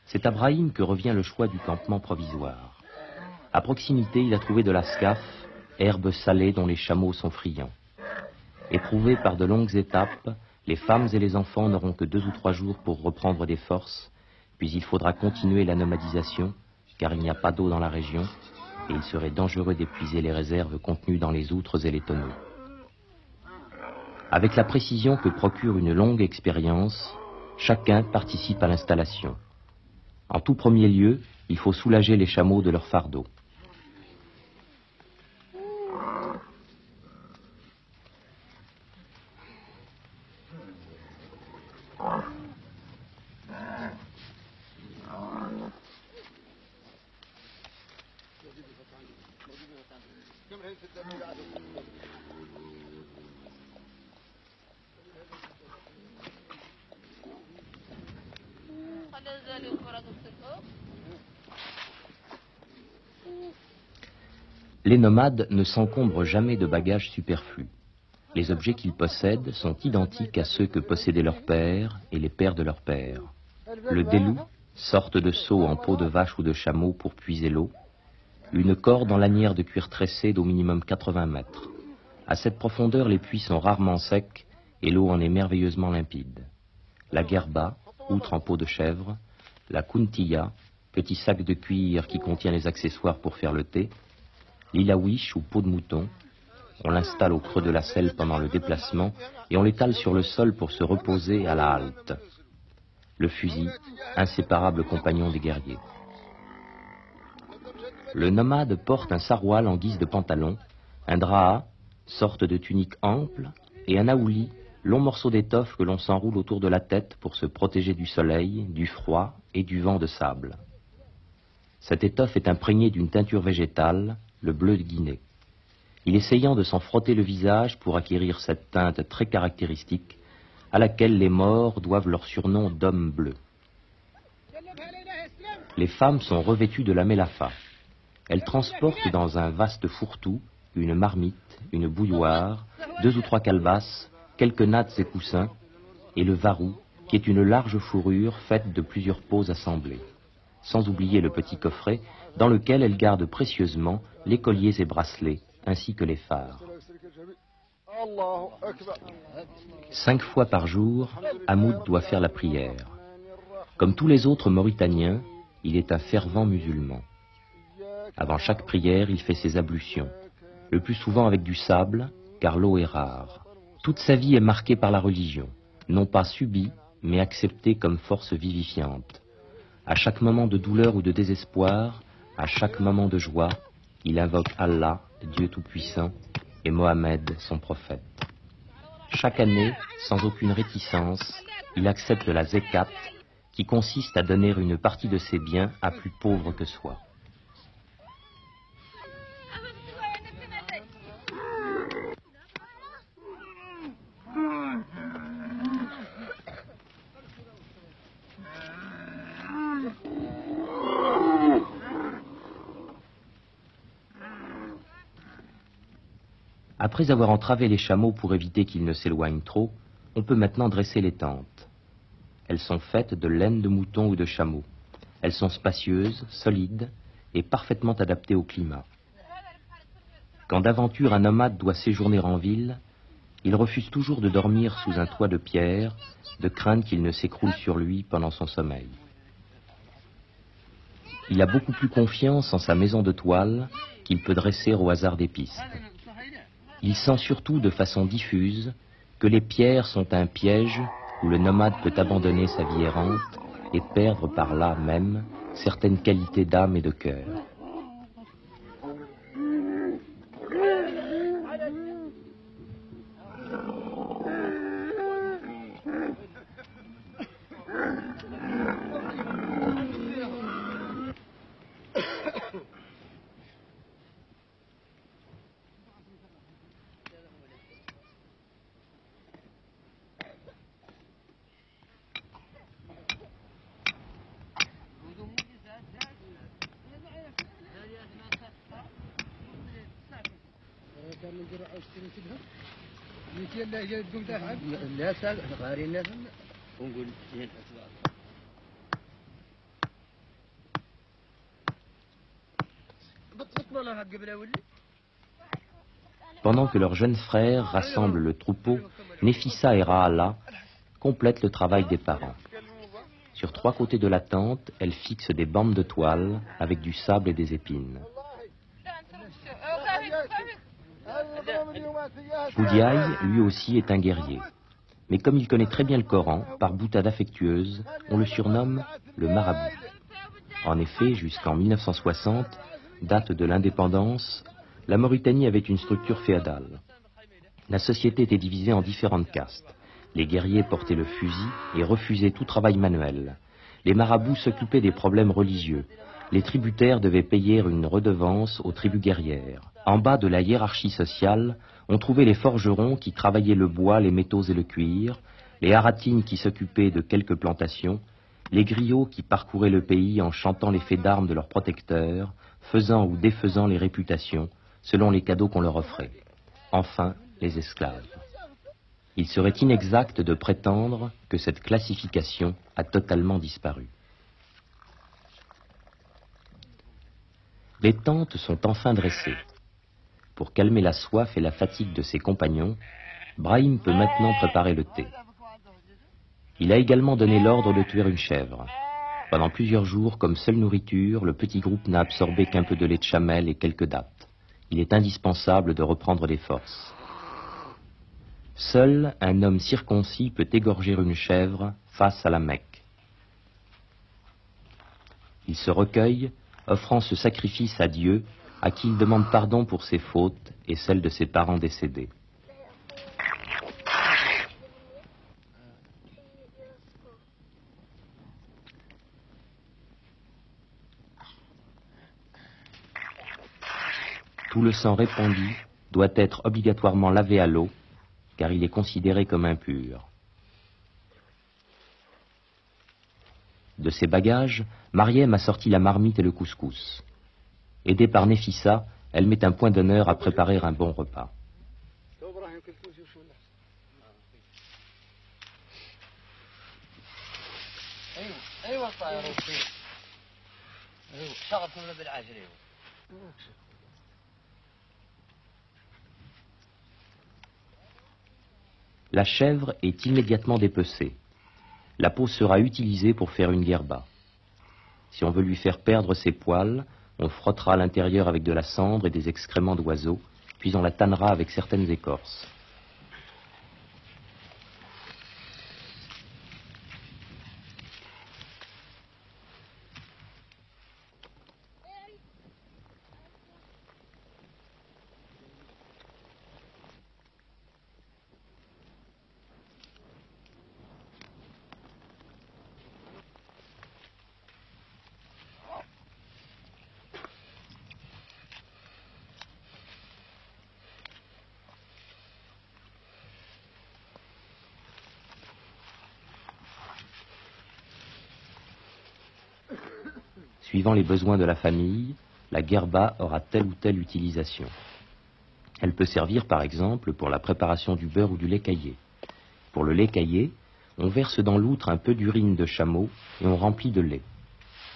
C'est à Brahim que revient le choix du campement provisoire. À proximité, il a trouvé de la scaf, herbe salée dont les chameaux sont friands. Éprouvés par de longues étapes, les femmes et les enfants n'auront que 2 ou 3 jours pour reprendre des forces, puis il faudra continuer la nomadisation, car il n'y a pas d'eau dans la région, et il serait dangereux d'épuiser les réserves contenues dans les outres et les tonneaux. Avec la précision que procure une longue expérience, chacun participe à l'installation. En tout premier lieu, il faut soulager les chameaux de leur fardeau. Les nomades ne s'encombrent jamais de bagages superflus. Les objets qu'ils possèdent sont identiques à ceux que possédaient leurs pères et les pères de leurs pères. Le délou, sorte de seau en peau de vache ou de chameau pour puiser l'eau, une corde en lanière de cuir tressé d'au minimum 80 mètres. À cette profondeur, les puits sont rarement secs et l'eau en est merveilleusement limpide. La gerba, outre en peau de chèvre, la kuntilla, petit sac de cuir qui contient les accessoires pour faire le thé, l'ilawish ou peau de mouton. On l'installe au creux de la selle pendant le déplacement et on l'étale sur le sol pour se reposer à la halte. Le fusil, inséparable compagnon des guerriers. Le nomade porte un saroual en guise de pantalon, un draha, sorte de tunique ample, et un aouli, long morceau d'étoffe que l'on s'enroule autour de la tête pour se protéger du soleil, du froid et du vent de sable. Cette étoffe est imprégnée d'une teinture végétale, le bleu de Guinée. Il est essayant de s'en frotter le visage pour acquérir cette teinte très caractéristique à laquelle les morts doivent leur surnom d'homme bleu. Les femmes sont revêtues de la mélafa. Elles transportent dans un vaste fourre-tout une marmite, une bouilloire, 2 ou 3 calebasses, quelques nattes et coussins, et le varou, qui est une large fourrure faite de plusieurs peaux assemblées. Sans oublier le petit coffret dans lequel elles gardent précieusement les colliers et bracelets, ainsi que les phares. 5 fois par jour, Hamoud doit faire la prière. Comme tous les autres Mauritaniens, il est un fervent musulman. Avant chaque prière, il fait ses ablutions, le plus souvent avec du sable, car l'eau est rare. Toute sa vie est marquée par la religion, non pas subie, mais acceptée comme force vivifiante. À chaque moment de douleur ou de désespoir, à chaque moment de joie, il invoque Allah, Dieu Tout-Puissant, et Mohammed, son prophète. Chaque année, sans aucune réticence, il accepte la zekat, qui consiste à donner une partie de ses biens à plus pauvres que soi. Après avoir entravé les chameaux pour éviter qu'ils ne s'éloignent trop, on peut maintenant dresser les tentes. Elles sont faites de laine de mouton ou de chameau. Elles sont spacieuses, solides et parfaitement adaptées au climat. Quand d'aventure un nomade doit séjourner en ville, il refuse toujours de dormir sous un toit de pierre, de crainte qu'il ne s'écroule sur lui pendant son sommeil. Il a beaucoup plus confiance en sa maison de toile qu'il peut dresser au hasard des pistes. Il sent surtout de façon diffuse que les pierres sont un piège où le nomade peut abandonner sa vie errante et perdre par là même certaines qualités d'âme et de cœur. Pendant que leur jeune frère rassemble le troupeau, Nefissa et Rahala complètent le travail des parents. Sur 3 côtés de la tente, elles fixent des bandes de toile avec du sable et des épines. Boudiaï, lui aussi, est un guerrier. Mais comme il connaît très bien le Coran, par boutade affectueuse, on le surnomme le marabout. En effet, jusqu'en 1960, date de l'indépendance, la Mauritanie avait une structure féodale. La société était divisée en différentes castes. Les guerriers portaient le fusil et refusaient tout travail manuel. Les marabouts s'occupaient des problèmes religieux. Les tributaires devaient payer une redevance aux tribus guerrières. En bas de la hiérarchie sociale, on trouvait les forgerons qui travaillaient le bois, les métaux et le cuir, les haratines qui s'occupaient de quelques plantations, les griots qui parcouraient le pays en chantant les faits d'armes de leurs protecteurs, faisant ou défaisant les réputations, selon les cadeaux qu'on leur offrait. Enfin, les esclaves. Il serait inexact de prétendre que cette classification a totalement disparu. Les tentes sont enfin dressées. Pour calmer la soif et la fatigue de ses compagnons, Brahim peut maintenant préparer le thé. Il a également donné l'ordre de tuer une chèvre. Pendant plusieurs jours, comme seule nourriture, le petit groupe n'a absorbé qu'un peu de lait de chamel et quelques dattes. Il est indispensable de reprendre les forces. Seul un homme circoncis peut égorger une chèvre face à la Mecque. Il se recueille, offrant ce sacrifice à Dieu, à qui il demande pardon pour ses fautes et celles de ses parents décédés. Tout le sang répandu doit être obligatoirement lavé à l'eau, car il est considéré comme impur. De ses bagages, Mariem a sorti la marmite et le couscous. Aidée par Nefissa, elle met un point d'honneur à préparer un bon repas. La chèvre est immédiatement dépecée. La peau sera utilisée pour faire une guerba. Si on veut lui faire perdre ses poils, on frottera l'intérieur avec de la cendre et des excréments d'oiseaux, puis on la tannera avec certaines écorces. Suivant les besoins de la famille, la guerba aura telle ou telle utilisation. Elle peut servir par exemple pour la préparation du beurre ou du lait caillé. Pour le lait caillé, on verse dans l'outre un peu d'urine de chameau et on remplit de lait.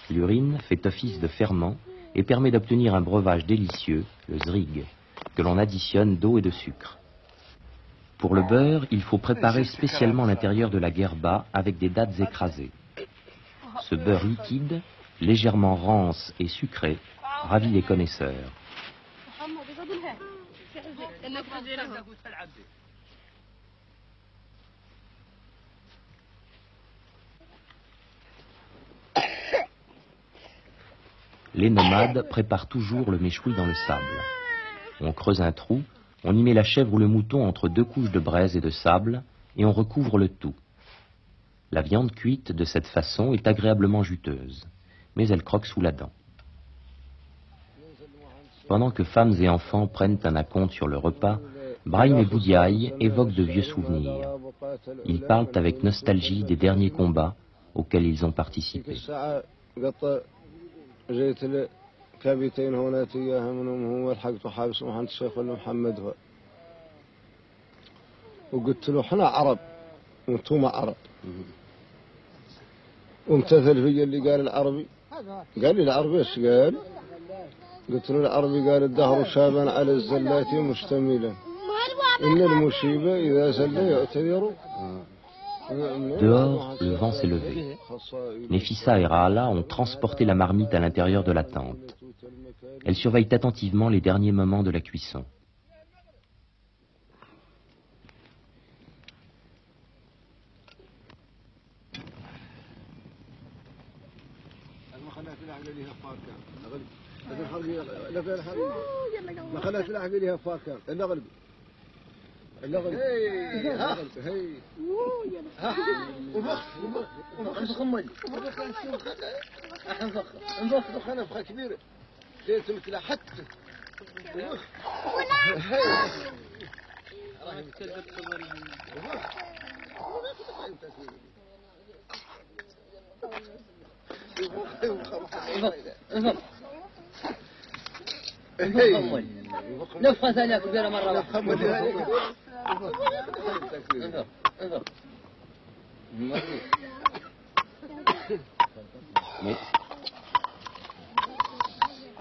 L'urine fait office de ferment et permet d'obtenir un breuvage délicieux, le zrig, que l'on additionne d'eau et de sucre. Pour le beurre, il faut préparer spécialement l'intérieur de la guerba avec des dattes écrasées. Ce beurre liquide, légèrement rance et sucré, ravit les connaisseurs. Les nomades préparent toujours le méchoui dans le sable. On creuse un trou, on y met la chèvre ou le mouton entre 2 couches de braise et de sable, et on recouvre le tout. La viande cuite de cette façon est agréablement juteuse, mais elle croque sous la dent. Pendant que femmes et enfants prennent un acompte sur le repas, Brahim et Boudiaï évoquent de vieux souvenirs. Ils parlent avec nostalgie des derniers combats auxquels ils ont participé. وقلت له احنا عرب وانتم عرب وامتثل في اللي قال العربي قال لي العربي ايش قال؟ قلت له العربي قال الدهر شابا على الزلات مشتملا إن المصيبة إذا زل يعتذر. Dehors, le vent s'est levé. Nefissa et Rahala ont transporté la marmite à l'intérieur de la tente. Elles surveillent attentivement les derniers moments de la cuisson. نفخة ثانية كبيرة مرة واحدة.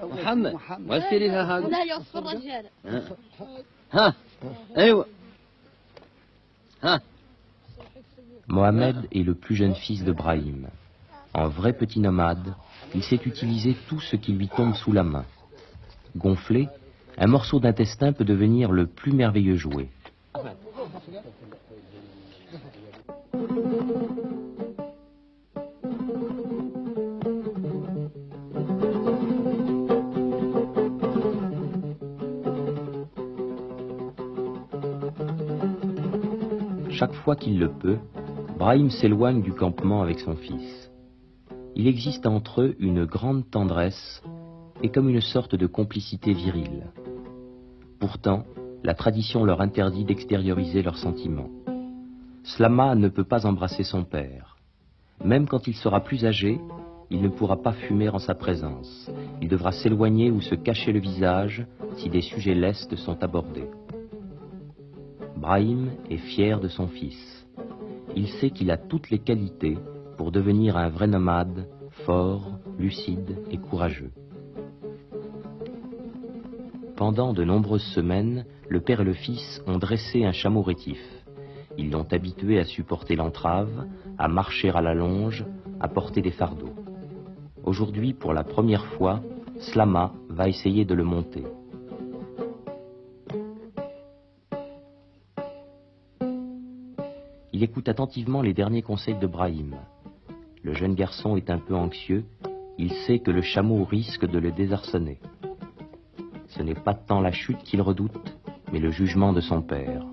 محمد وسيري لها هذا. لا يوصف الرجال. ها ايوه ها. Mohamed est le plus jeune fils de Brahim. En vrai petit nomade, il sait utiliser tout ce qui lui tombe sous la main. Gonflé, un morceau d'intestin peut devenir le plus merveilleux jouet. Chaque fois qu'il le peut, Brahim s'éloigne du campement avec son fils. Il existe entre eux une grande tendresse et comme une sorte de complicité virile. Pourtant, la tradition leur interdit d'extérioriser leurs sentiments. Slama ne peut pas embrasser son père. Même quand il sera plus âgé, il ne pourra pas fumer en sa présence. Il devra s'éloigner ou se cacher le visage si des sujets lestes sont abordés. Brahim est fier de son fils. Il sait qu'il a toutes les qualités pour devenir un vrai nomade, fort, lucide et courageux. Pendant de nombreuses semaines, le père et le fils ont dressé un chameau rétif. Ils l'ont habitué à supporter l'entrave, à marcher à la longe, à porter des fardeaux. Aujourd'hui, pour la première fois, Slama va essayer de le monter. Il écoute attentivement les derniers conseils de Brahim. Le jeune garçon est un peu anxieux, il sait que le chameau risque de le désarçonner. Ce n'est pas tant la chute qu'il redoute, mais le jugement de son père.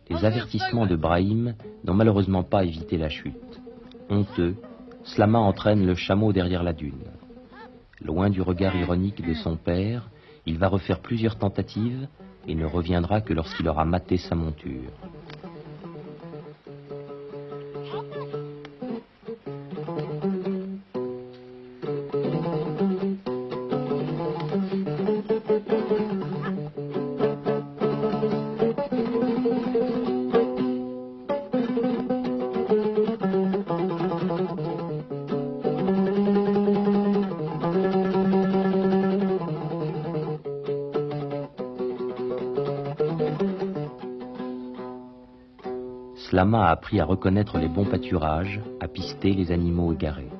Les avertissements de Brahim n'ont malheureusement pas évité la chute. Honteux, Slama entraîne le chameau derrière la dune. Loin du regard ironique de son père, il va refaire plusieurs tentatives et ne reviendra que lorsqu'il aura maté sa monture. Slama a appris à reconnaître les bons pâturages, à pister les animaux égarés.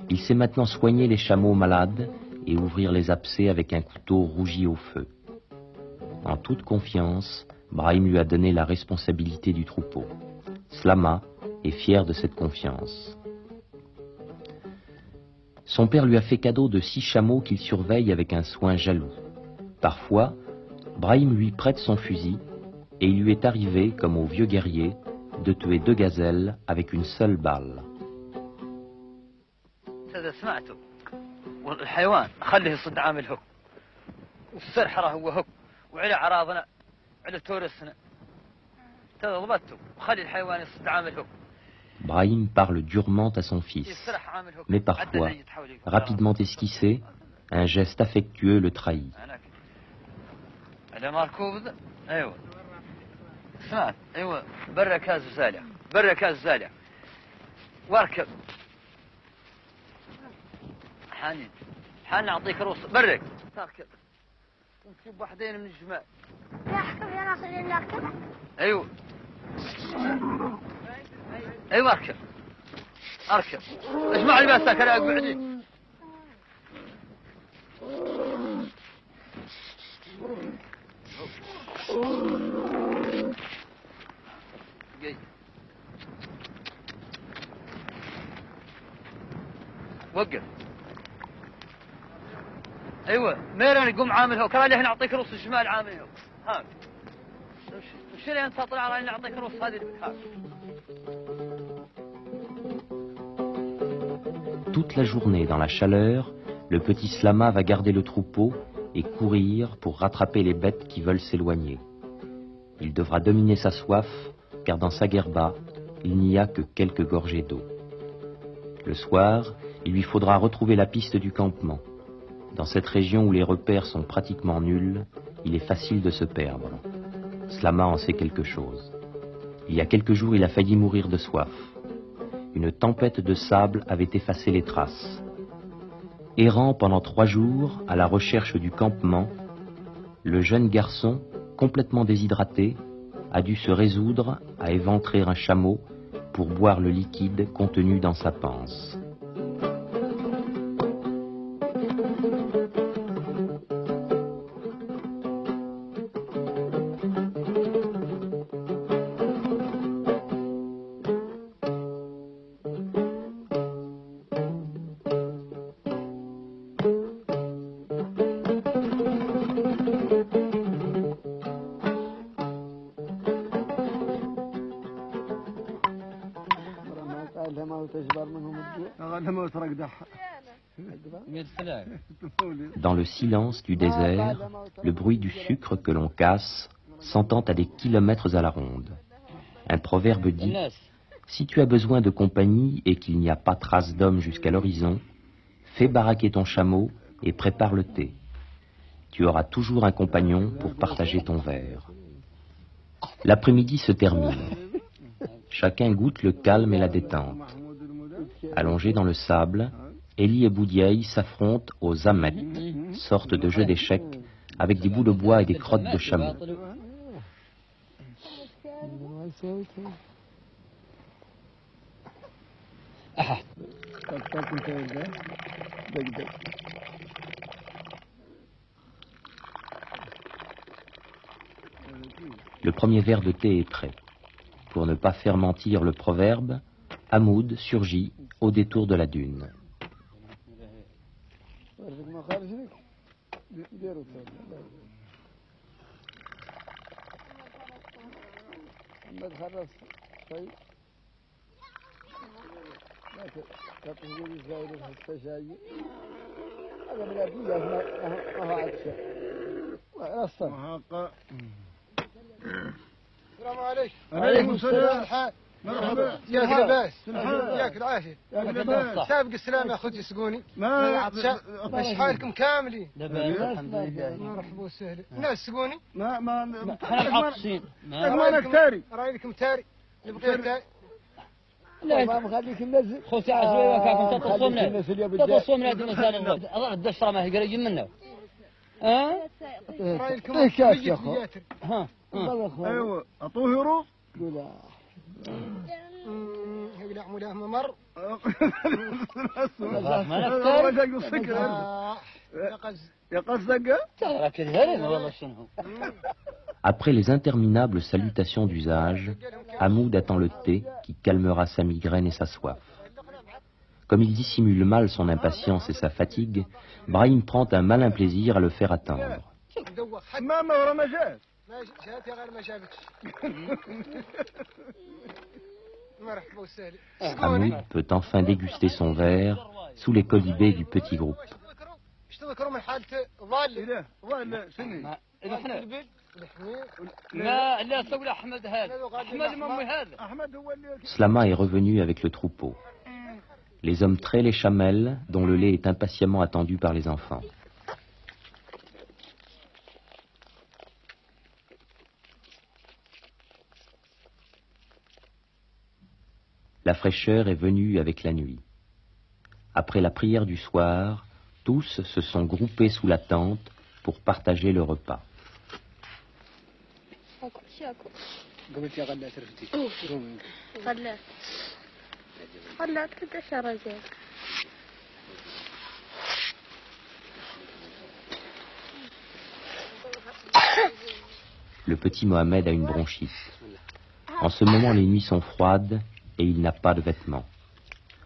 Il sait maintenant soigner les chameaux malades et ouvrir les abcès avec un couteau rougi au feu. En toute confiance, Brahim lui a donné la responsabilité du troupeau. Slama est fier de cette confiance. Son père lui a fait cadeau de 6 chameaux qu'il surveille avec un soin jaloux. Parfois, Brahim lui prête son fusil et il lui est arrivé, comme au vieux guerrier, de tuer 2 gazelles avec une seule balle. والحيوان خليه يصد عامل هو والسرحره هو هو وعلى عراضنا على تورسنا تضبطته وخلي الحيوان يصد عامل هو. Brahim parle durement à son fils, mais parfois, rapidement esquissé, un geste affectueux le trahit. على مركوب ايوه سمعت ايوه برا كاز زالع برا كاز زالع واركب حان نعطيك روس برك تركب ونجيب واحدين من الجمال يحكم يا ناصر اللي نركب ايوه ايوه اركب اركب اجمع لي بس كراك بعدي وقف ايوه ميران يقوم عامل هو كرا لي نعطيك روس الشمال عامل هو هاك وش اللي انت طلع راني نعطيك روس هذه هاك. Toute la journée dans la chaleur, le petit Slama va garder le troupeau et courir pour rattraper les bêtes qui veulent s'éloigner. Il devra dominer sa soif, car dans sa guerba, il n'y a que quelques gorgées d'eau. Le soir, il lui faudra retrouver la piste du campement. Dans cette région où les repères sont pratiquement nuls, il est facile de se perdre. Slama en sait quelque chose. Il y a quelques jours, il a failli mourir de soif. Une tempête de sable avait effacé les traces. Errant pendant 3 jours à la recherche du campement, le jeune garçon, complètement déshydraté, a dû se résoudre à éventrer un chameau pour boire le liquide contenu dans sa panse. Dans le silence du désert, le bruit du sucre que l'on casse s'entend à des kilomètres à la ronde. Un proverbe dit « Si tu as besoin de compagnie et qu'il n'y a pas trace d'homme jusqu'à l'horizon, fais baraquer ton chameau et prépare le thé. Tu auras toujours un compagnon pour partager ton verre. » L'après-midi se termine. Chacun goûte le calme et la détente. Allongés dans le sable, Eli et Boudiaï s'affrontent aux amet, sorte de jeu d'échecs avec des bouts de bois et des crottes de chameau. Le premier verre de thé est prêt. Pour ne pas faire mentir le proverbe, Hamoud surgit au détour de la dune. السلام عليكم. وعليكم السلام. مرحبا. ياك لاباس؟ ياك العافية؟ سابق السلام يا اخوتي سقوني. مش حالكم كاملين؟ لاباس الحمد لله. مرحبا وسهلا. الناس سقوني؟ احنا محافظين. ما نكتاري. رايكم تاري؟ نبغي تاري. لا ما مخليك الناس خوتي عزوي وكاكم تتصومنا تتصومنا هذه المسألة الدشرة ما هي قريب منه. رايكم كاس يا اخو. ها ايوه اعطوه روح. لا يقول عمله ممر. ما نختار Après les interminables salutations d'usage, Hamoud attend le thé qui calmera sa migraine et sa soif. Comme il dissimule mal son impatience et sa fatigue, Brahim prend un malin plaisir à le faire attendre. Hamoud peut enfin déguster son verre sous les colibés du petit groupe. Slama est revenu avec le troupeau. Les hommes traient les chamelles, dont le lait est impatiemment attendu par les enfants. La fraîcheur est venue avec la nuit. Après la prière du soir, tous se sont groupés sous la tente pour partager le repas. Le petit Mohamed a une bronchite. En ce moment, les nuits sont froides et il n'a pas de vêtements.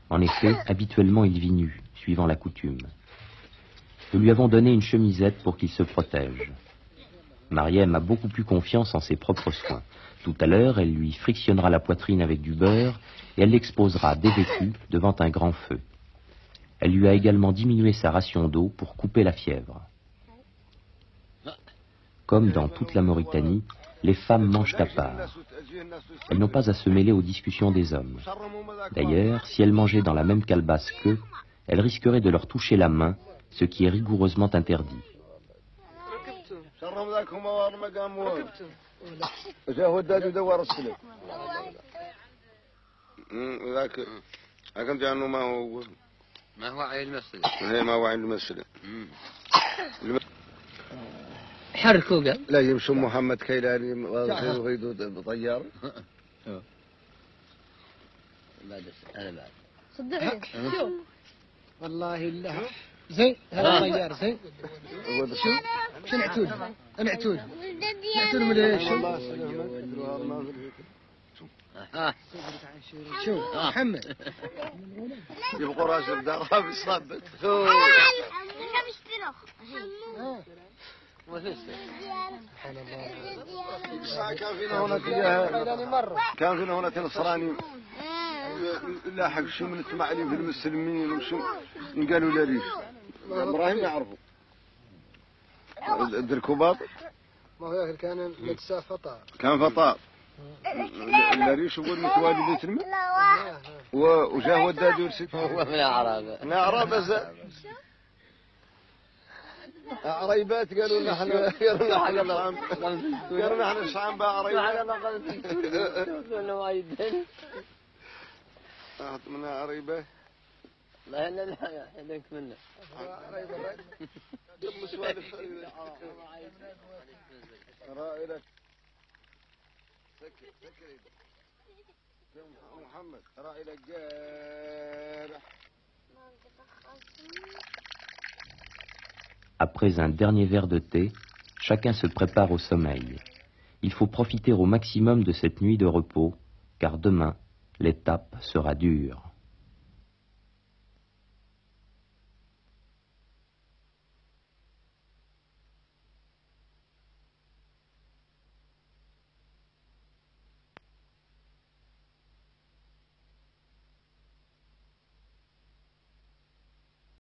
En effet, habituellement, il vit nu, suivant la coutume. Nous lui avons donné une chemisette pour qu'il se protège. Mariem a beaucoup plus confiance en ses propres soins. Tout à l'heure, elle lui frictionnera la poitrine avec du beurre et elle l'exposera dévêtue devant un grand feu. Elle lui a également diminué sa ration d'eau pour couper la fièvre. Comme dans toute la Mauritanie, les femmes mangent à part. Elles n'ont pas à se mêler aux discussions des hommes. D'ailleurs, si elles mangeaient dans la même calebasse qu'eux, elles risqueraient de leur toucher la main, ce qui est rigoureusement interdit. حركوا قال لا يمشوا محمد كيلاني ويريدوا طيار انا بعد صدقني شوف والله الله زين هذا طيار زين شو نعتود نعتود نعتود من ايش شو محمد يبقوا راس الدار بيصبت كان فينا هنا نصراني لاحق شو من التمعلي في المسلمين وشو قالوا لا ليش ابراهيم يعرفوا الدركوباط ما هو كان لتسا فطار كان فطار اللاريش يقول متوالي بيت الماء وجاه وداد يرسل هو من اعراب من اعراب عريبات قالوا لنا احنا قالوا احنا الشعب بقى عريبات من عريبه لا لا هذاك منه دم سوالف رائلة سكر محمد رائلة جارح. Après un dernier verre de thé, chacun se prépare au sommeil. Il faut profiter au maximum de cette nuit de repos, car demain, l'étape sera dure.